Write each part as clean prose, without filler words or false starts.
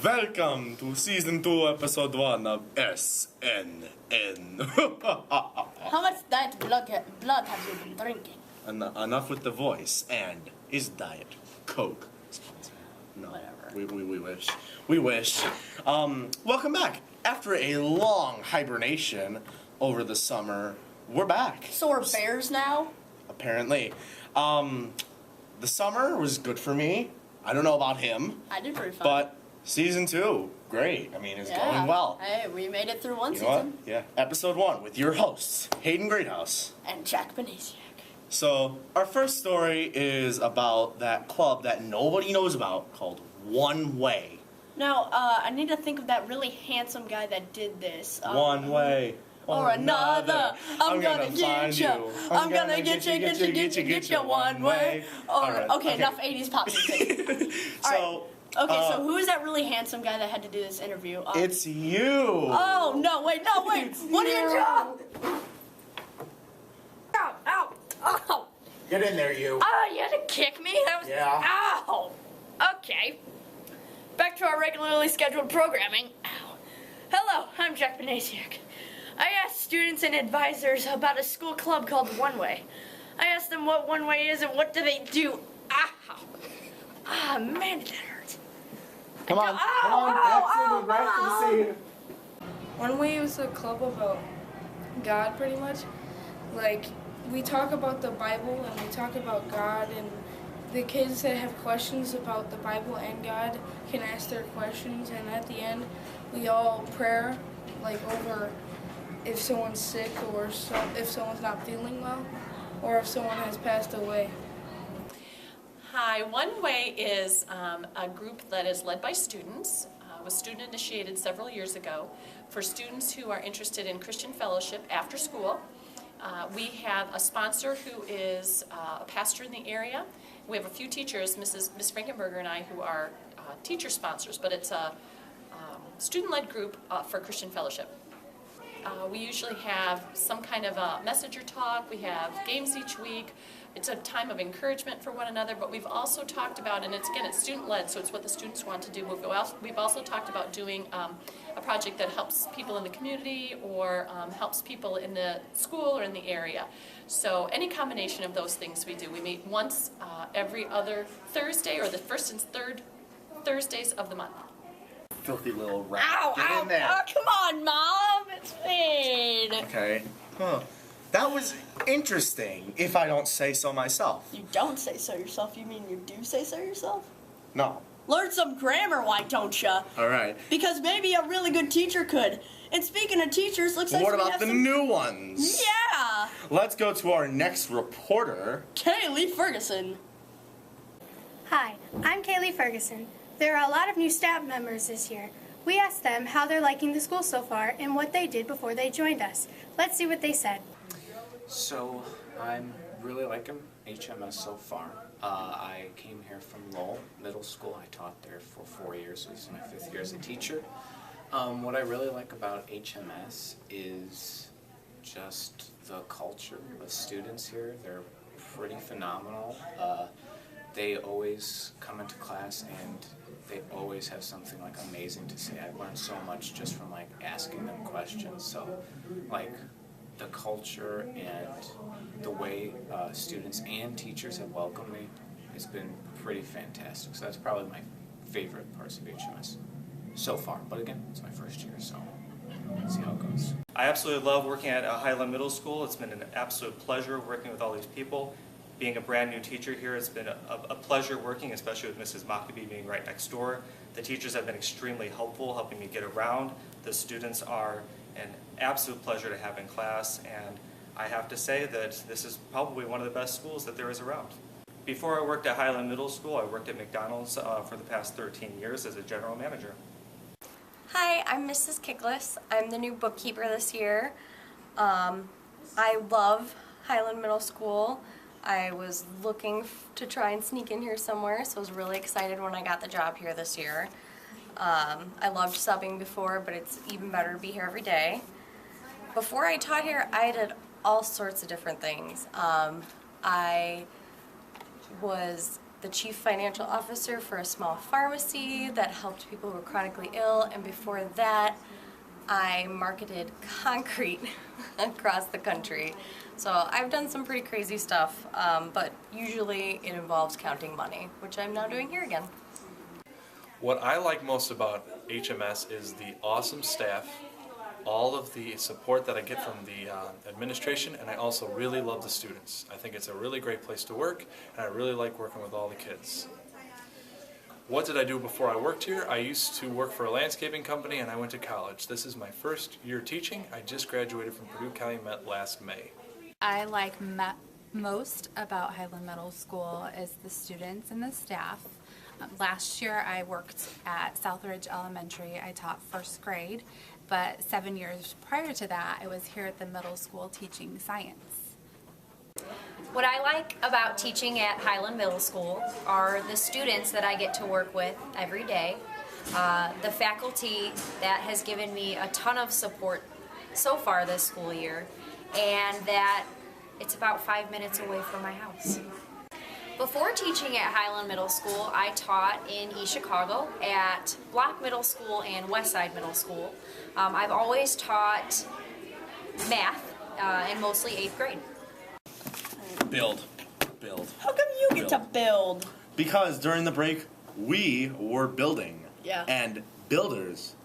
Welcome to season 2, episode 1 of SNN. How much diet blood have you been drinking? Enough with the voice. And is Diet Coke sponsored? No. Whatever. We wish. We wish. Welcome back. After a long hibernation over the summer, we're back. So we're bears now? Apparently. The summer was good for me. I don't know about him. I did pretty fun. But season 2, great. I mean, it's going well. Hey, we made it through one You know what? season. Yeah. Episode 1 with your hosts, Hayden Greathouse. And Jack Benasiak. So, our first story is about that club that nobody knows about called One Way. Now, I need to think of that really handsome guy that did this. One way or another. I'm gonna find get you. I'm gonna get you one way. Or, Alright, okay, enough 80s pop music. So, Okay, so who is that really handsome guy that had to do this interview? it's you. Oh, no, wait. What are you doing? Ow, ow, ow. Get in there, you. Oh, you had to kick me? That was, Yeah. Ow. Okay. Back to our regularly scheduled programming. Ow. Hello, I'm Jack Benasiak. I asked students and advisors about a school club called One Way. I asked them what One Way is and what do they do. Ow. Ah, man, did that hurt. Come on, Ow, right to the scene. One Way was a club about God, pretty much. Like, we talk about the Bible and we talk about God, and the kids that have questions about the Bible and God can ask their questions, and at the end, we all pray, like, over if someone's sick or if someone's not feeling well or if someone has passed away. Hi, One Way is a group that is led by students, was student initiated several years ago for students who are interested in Christian fellowship after school. We have a sponsor who is a pastor in the area. We have a few teachers, Miss Frankenberger and I, who are teacher sponsors, but it's a student-led group for Christian fellowship. We usually have some kind of a messenger talk. We have games each week. It's a time of encouragement for one another, but we've also talked about, and it's student-led, so it's what the students want to do. We've also talked about doing a project that helps people in the community or helps people in the school or in the area. So any combination of those things we do. We meet once every other Thursday, or the first and third Thursdays of the month. Filthy little rat. Ow, Get ow, in there. oh, come on, Mom. It's fine. Okay. Huh. That was interesting, if I don't say so myself. You don't say so yourself. You mean you do say so yourself? No. Learn some grammar, why don't ya? All right. Because maybe a really good teacher could. And speaking of teachers, looks like What we about have the some... new ones? Yeah! Let's go to our next reporter. Kaylee Ferguson. Hi, I'm Kaylee Ferguson. There are a lot of new staff members this year. We asked them how they're liking the school so far and what they did before they joined us. Let's see what they said. So, I'm really liking HMS so far. I came here from Lowell Middle School. I taught there for 4 years. This is my 5th year as a teacher. What I really like about HMS is just the culture of students here. They're pretty phenomenal. They always come into class and they always have something like amazing to say. I've learned so much just from like asking them questions. So like the culture and the way students and teachers have welcomed me has been pretty fantastic. So that's probably my favorite parts of HMS so far. But again, it's my first year, so let's see how it goes. I absolutely love working at Highland Middle School. It's been an absolute pleasure working with all these people. Being a brand new teacher here, it's been a pleasure working, especially with Mrs. Mockaby being right next door. The teachers have been extremely helpful, helping me get around. The students are an absolute pleasure to have in class, and I have to say that this is probably one of the best schools that there is around. Before I worked at Highland Middle School, I worked at McDonald's for the past 13 years as a general manager. Hi, I'm Mrs. Kickless. I'm the new bookkeeper this year. I love Highland Middle School. I was looking to try and sneak in here somewhere, so I was really excited when I got the job here this year. I loved subbing before, but it's even better to be here every day. Before I taught here, I did all sorts of different things. I was the chief financial officer for a small pharmacy that helped people who were chronically ill, and before that, I marketed concrete across the country. So I've done some pretty crazy stuff, but usually it involves counting money, which I'm now doing here again. What I like most about HMS is the awesome staff, all of the support that I get from the administration, and I also really love the students. I think it's a really great place to work, and I really like working with all the kids. What did I do before I worked here? I used to work for a landscaping company, and I went to college. This is my first year teaching. I just graduated from Purdue Calumet last May. I like most about Highland Middle School is the students and the staff. Last year I worked at Southridge Elementary. I taught first grade, but 7 years prior to that I was here at the middle school teaching science. What I like about teaching at Highland Middle School are the students that I get to work with every day, the faculty that has given me a ton of support so far this school year, and that it's about 5 minutes away from my house. Before teaching at Highland Middle School, I taught in East Chicago at Block Middle School and Westside Middle School. I've always taught math and mostly 8th grade. Build. How come you get to build? Because during the break, we were building. Yeah. And builders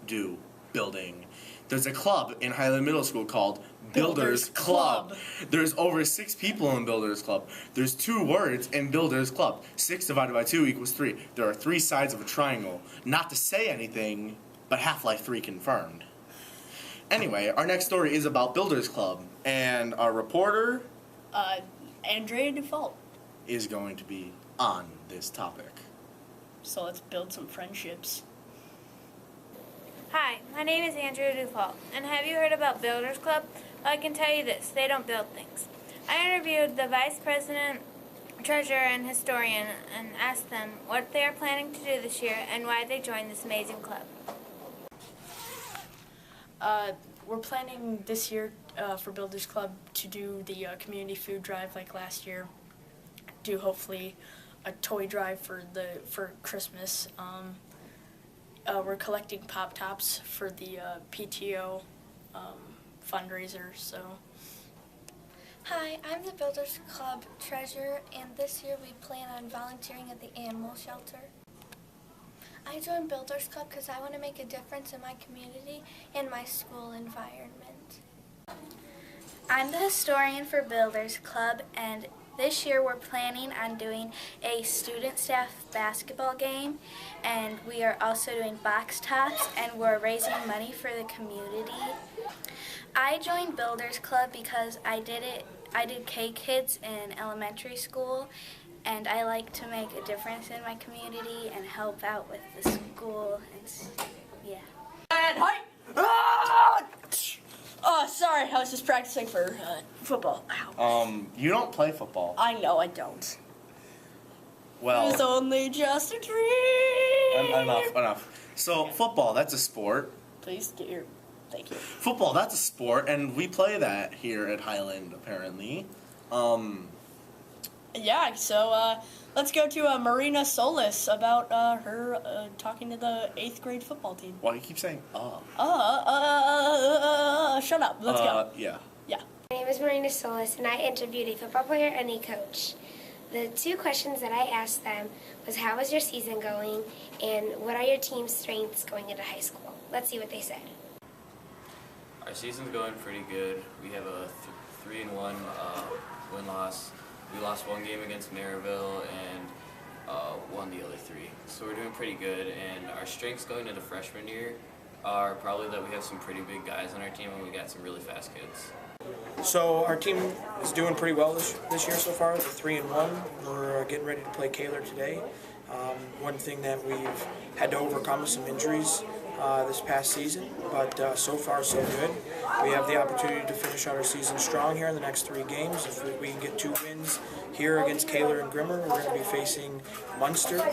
do building. There's a club in Highland Middle School called Builders Club. There's over 6 people in Builders Club. There's 2 words in Builders Club. 6 divided by 2 equals 3. There are 3 sides of a triangle. Not to say anything, but Half-Life 3 confirmed. Anyway, our next story is about Builders Club, and our reporter Andrea Default. is going to be on this topic. So let's build some friendships. Hi, my name is Andrea Dufault, and have you heard about Builders Club? Well, I can tell you this, they don't build things. I interviewed the vice president, treasurer, and historian and asked them what they are planning to do this year and why they joined this amazing club. We're planning this year for Builders Club to do the community food drive like last year. Do hopefully a toy drive for Christmas. We're collecting Pop Tops for the PTO fundraiser. So. Hi, I'm the Builders Club treasurer, and this year we plan on volunteering at the animal shelter. I joined Builders Club because I want to make a difference in my community and my school environment. I'm the historian for Builders Club, and this year we're planning on doing a student staff basketball game, and we are also doing box tops, and we're raising money for the community. I joined Builders Club because I did K-Kids in elementary school, and I like to make a difference in my community and help out with the school, and yeah. And height! Ah! Oh, sorry, I was just practicing for football. Ow. You don't play football. I know I don't. Well, It's only just a dream. Enough. So, football, that's a sport. Please get your, thank you. Football, that's a sport, and we play that here at Highland, apparently. Yeah, so let's go to Marina Solis about her talking to the 8th grade football team. Why do you keep saying, shut up. Let's go. Yeah. Yeah. My name is Marina Solis, and I interviewed a football player and a coach. The 2 questions that I asked them was, how is your season going, and what are your team's strengths going into high school? Let's see what they said. Our season's going pretty good. We have a 3-1 win-loss. We lost 1 game against Maryville and won the other 3. So we're doing pretty good, and our strengths going into freshman year are probably that we have some pretty big guys on our team and we got some really fast kids. So our team is doing pretty well this year so far. We're 3-1. We're getting ready to play Kaler today. One thing that we've had to overcome is some injuries this past season, but so far so good. We have the opportunity to finish out our season strong here in the next 3 games. If we can get 2 wins here against Kaler and Grimmer, we're going to be facing Munster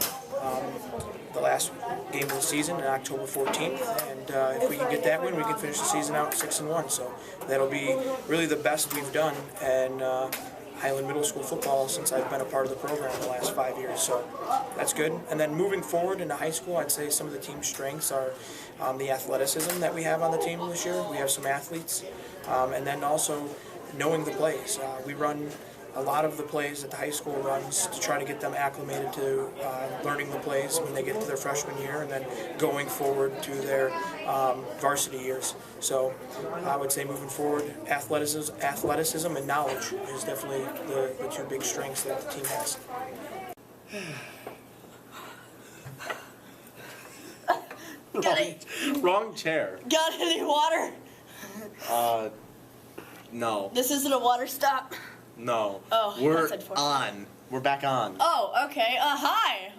the last game of the season on October 14th, and if we can get that win, we can finish the season out 6-1. So that'll be really the best we've done, and Highland Middle School football since I've been a part of the program the last 5 years, so that's good. And then moving forward into high school, I'd say some of the team's strengths are the athleticism that we have on the team this year. We have some athletes, and then also knowing the plays. We run a lot of the plays that the high school runs to try to get them acclimated to learning the plays when they get to their freshman year and then going forward to their varsity years. So I would say moving forward, athleticism and knowledge is definitely the two big strengths that the team has. Wrong chair. Got any water? No. This isn't a water stop. No. Oh, we're that's unfortunate. on. We're back on. Oh, okay. Hi.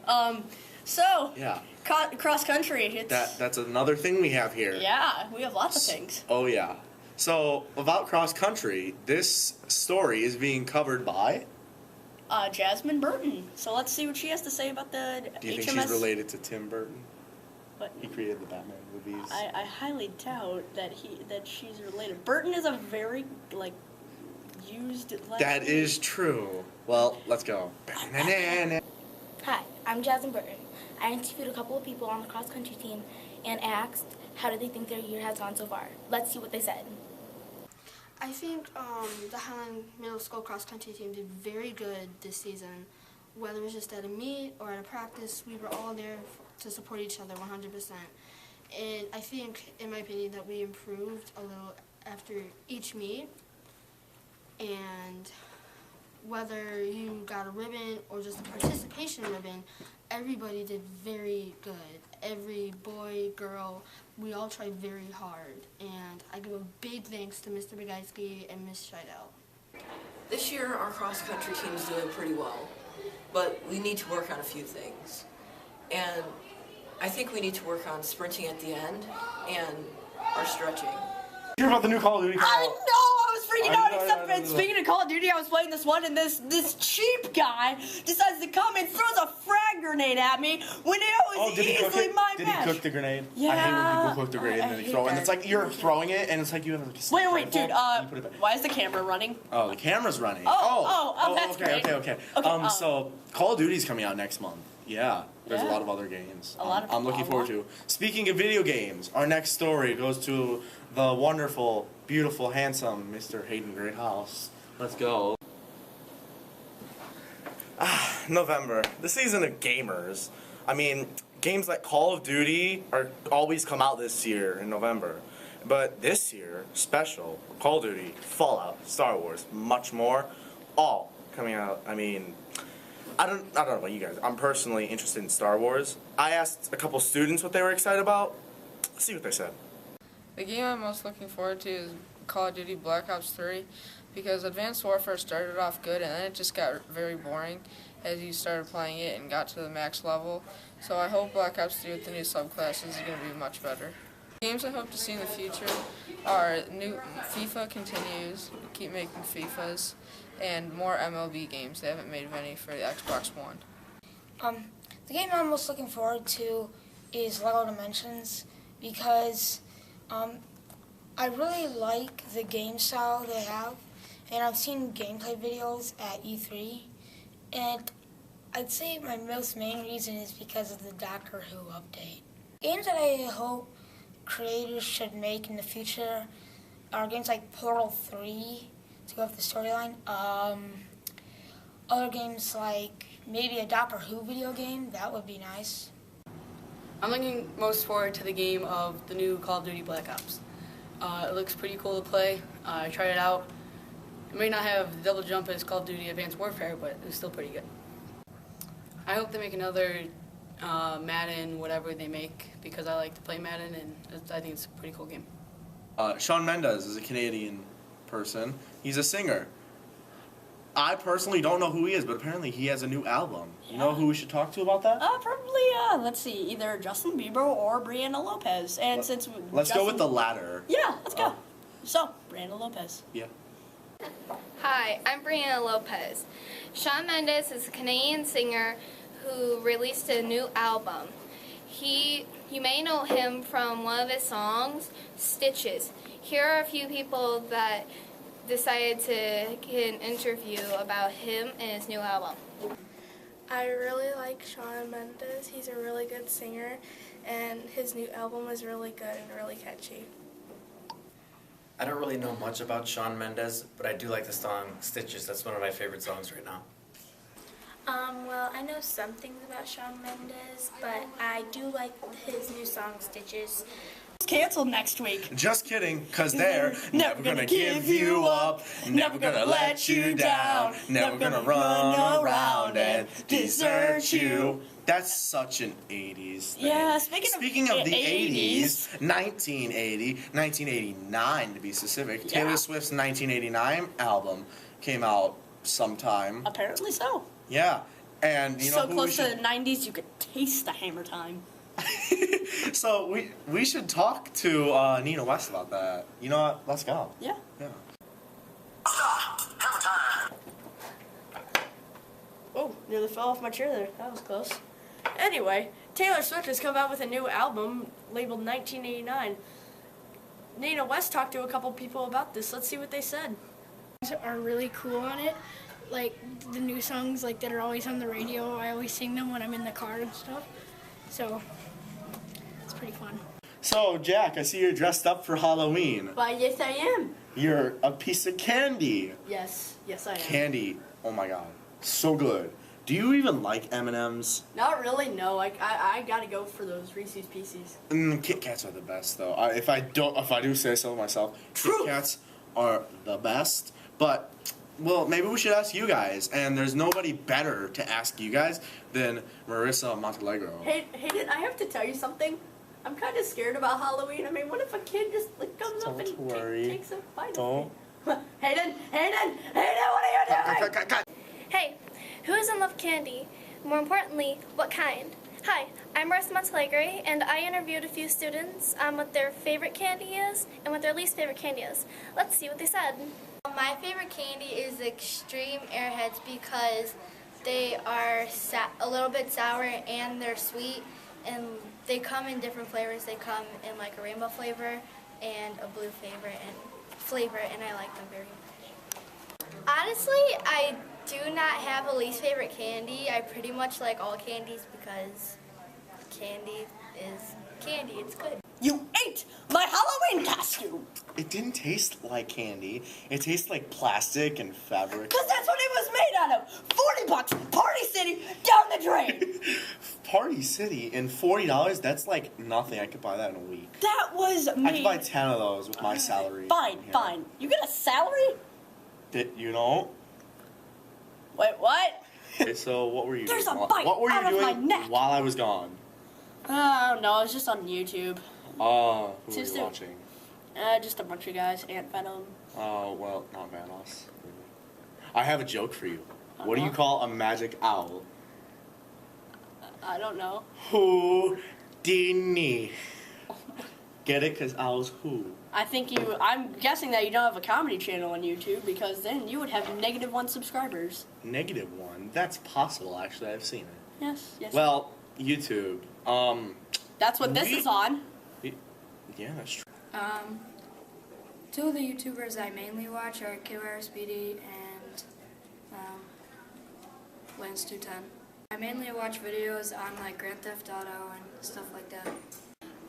So. Yeah. Cross country. It's. That's another thing we have here. Yeah, we have lots of things. Oh yeah. So about cross country, this story is being covered by. Jasmine Burton. So let's see what she has to say about the Do you HMS. think she's related to Tim Burton? What? He created the Batman movies. I highly doubt that she's related. Burton is a very used. That is true. Well, let's go. Hi, I'm Jasmine Burton. I interviewed a couple of people on the cross-country team and asked how do they think their year has gone so far. Let's see what they said. I think the Highland Middle School cross-country team did very good this season. Whether it was just at a meet or at a practice, we were all there to support each other 100%. And I think, in my opinion, that we improved a little after each meet. And whether you got a ribbon or just a participation ribbon, everybody did very good. Every boy, girl, we all tried very hard. And I give a big thanks to Mr. Begeiski and Ms. Scheidel. This year, our cross-country team is doing pretty well, but we need to work on a few things. And I think we need to work on sprinting at the end and our stretching. Hear about the new Call of Duty? I know! I was freaking out, except speaking of Call of Duty, I was playing this one, and this cheap guy decides to come and throws a frag grenade at me when it was easily my Did match. he cook the grenade? Yeah. I hate when people cook the grenade and then they throw it. And it's like you're throwing it, and it's like you have like a Wait, dude, why is the camera running? Oh, the camera's running. That's okay, great. okay. Okay, So Call of Duty's coming out next month. Yeah, there's a Yeah. lot of other games. A lot of I'm looking forward to. Speaking of video games, our next story goes to the wonderful, beautiful, handsome Mr. Hayden Greathouse. Let's go. November, the season of gamers. I mean, games like Call of Duty are always come out this year in November. But this year, special, Call of Duty, Fallout, Star Wars, much more, all coming out. I mean, I don't know about you guys. I'm personally interested in Star Wars. I asked a couple students what they were excited about. Let's see what they said. The game I'm most looking forward to is Call of Duty Black Ops 3 because Advanced Warfare started off good and then it just got very boring as you started playing it and got to the max level. So I hope Black Ops 3 with the new subclasses is going to be much better. Games I hope to see in the future are new FIFA continues, keep making FIFAs, and more MLB games. They haven't made many for the Xbox One. The game I'm most looking forward to is Lego Dimensions because I really like the game style they have, and I've seen gameplay videos at E3, and I'd say my most main reason is because of the Doctor Who update. Games that I hope creators should make in the future are games like Portal 3 to go with the storyline. Other games like maybe a Doctor Who video game, that would be nice. I'm looking most forward to the game of the new Call of Duty Black Ops. It looks pretty cool to play. I tried it out. It may not have the double jump as Call of Duty Advanced Warfare, but it's still pretty good. I hope they make another Madden, whatever they make, because I like to play Madden, and I think it's a pretty cool game. Shawn Mendes is a Canadian person. He's a singer. I personally don't know who he is, but apparently he has a new album. You know who we should talk to about that? Probably, let's see, either Justin Bieber or Brianna Lopez. And since Let's go with the latter. Yeah, let's go. So, Brianna Lopez. Yeah. Hi, I'm Brianna Lopez. Shawn Mendes is a Canadian singer who released a new album. You may know him from one of his songs, Stitches. Here are a few people that decided to get an interview about him and his new album. I really like Shawn Mendes. He's a really good singer, and his new album is really good and really catchy. I don't really know much about Shawn Mendes, but I do like the song Stitches. That's one of my favorite songs right now. Well, I know some things about Shawn Mendes, but I do like his new song Stitches. It's canceled next week. Just kidding, cause they're never gonna give you up, never gonna let you down, never gonna run around and desert you. That's such an 80s thing. Yeah, speaking of the 80s, 1989 to be specific, Taylor Swift's 1989 album came out sometime. Apparently so. Yeah, and you know so who close to the 90s you could taste the hammer time. So we should talk to Nina West about that. You know what? Let's go. Yeah. Yeah. Oh, nearly fell off my chair there. That was close. Anyway, Taylor Swift has come out with a new album labeled 1989. Nina West talked to a couple people about this. Let's see what they said. Are really cool on it. Like the new songs like that are always on the radio. I always sing them when I'm in the car and stuff. So it's pretty fun. So Jack, I see you're dressed up for Halloween. Why, yes I am. You're a piece of candy. Yes I am. Candy. Oh my god. So good. Do you even like M&Ms? Not really, no. I gotta go for those Reese's Pieces. Kit Kats are the best though. If I do say so myself, Kit Kats are the best. But well, maybe we should ask you guys, and there's nobody better to ask you guys than Marissa Montalegro. Hey, Hayden, I have to tell you something. I'm kind of scared about Halloween. I mean, what if a kid just like comes up and takes a bite of me? Hayden, what are you doing? Hey, who doesn't love candy? More importantly, what kind? Hi, I'm Marissa Montalegre, and I interviewed a few students on what their favorite candy is and what their least favorite candy is. Let's see what they said. My favorite candy is Extreme Airheads because they are a little bit sour and they're sweet, and they come in different flavors. They come in like a rainbow flavor and a blue flavor, and I like them very much. Honestly, I do not have a least favorite candy. I pretty much like all candies because candy is candy. It's good. You ate my Halloween costume! It didn't taste like candy. It tastes like plastic and fabric. Because that's what it was made out of! 40 bucks, Party City, down the drain! Party City and $40, that's like nothing. I could buy that in a week. That was me. I could buy 10 of those with my salary. Fine. You get a salary? Did you know? Wait, what? Okay, so what were you There's doing? a bite What were you out of doing my neck. while I was gone? I don't know, I was just on YouTube. Oh, who were Just you watching? Just a bunch of guys, Ant Venom. Oh, well, not Vanos. I have a joke for you. What do you call a magic owl? I don't know. Houdini. Get it? Because owls who? I'm guessing that you don't have a comedy channel on YouTube because then you would have -1 subscribers. -1? That's possible, actually. I've seen it. Yes. Well, YouTube. That's what this is on. Yeah, that's true. Two of the YouTubers I mainly watch are Killer Speedy and Lance 210. I mainly watch videos on like Grand Theft Auto and stuff like that.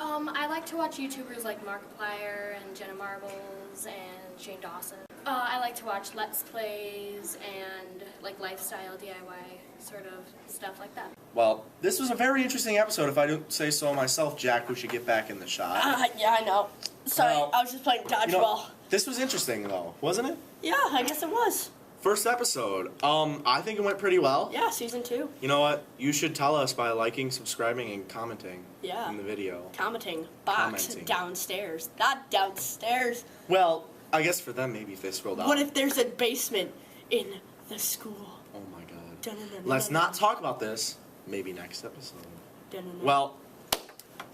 I like to watch YouTubers like Markiplier and Jenna Marbles and Shane Dawson. I like to watch Let's Plays and like lifestyle DIY sort of stuff like that. Well, this was a very interesting episode. If I don't say so myself, Jack, we should get back in the shot. Yeah, I know. Sorry, I was just playing dodgeball. You know, this was interesting, though, wasn't it? Yeah, I guess it was. First episode. I think it went pretty well. Yeah, season 2. You know what? You should tell us by liking, subscribing, and commenting Yeah. in the video. Commenting. Box Commenting. Downstairs. Not downstairs. Well, I guess for them, maybe if they scroll down. What if there's a basement in the school? Oh my god. Dun-dun-dun-dun-dun. Let's not talk about this. Maybe next episode. Dun-dun-dun. Well,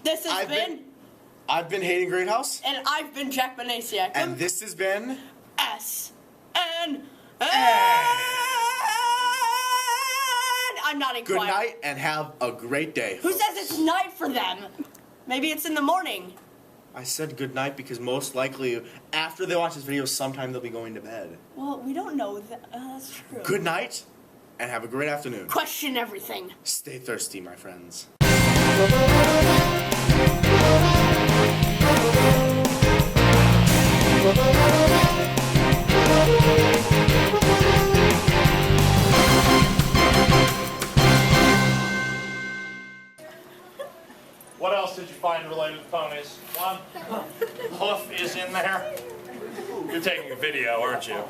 This has I've been Hayden Greathouse. And I've been Jack Banasiak. And this has been SNN. I'm nodding Good quiet. night and have a great day. Who says it's night for them? Maybe it's in the morning. I said good night because most likely after they watch this video, sometime they'll be going to bed. Well, we don't know that. That's true. Good night, and have a great afternoon. Question everything. Stay thirsty, my friends. What else did you find related to ponies? One, hoof is in there. You're taking a video, aren't you?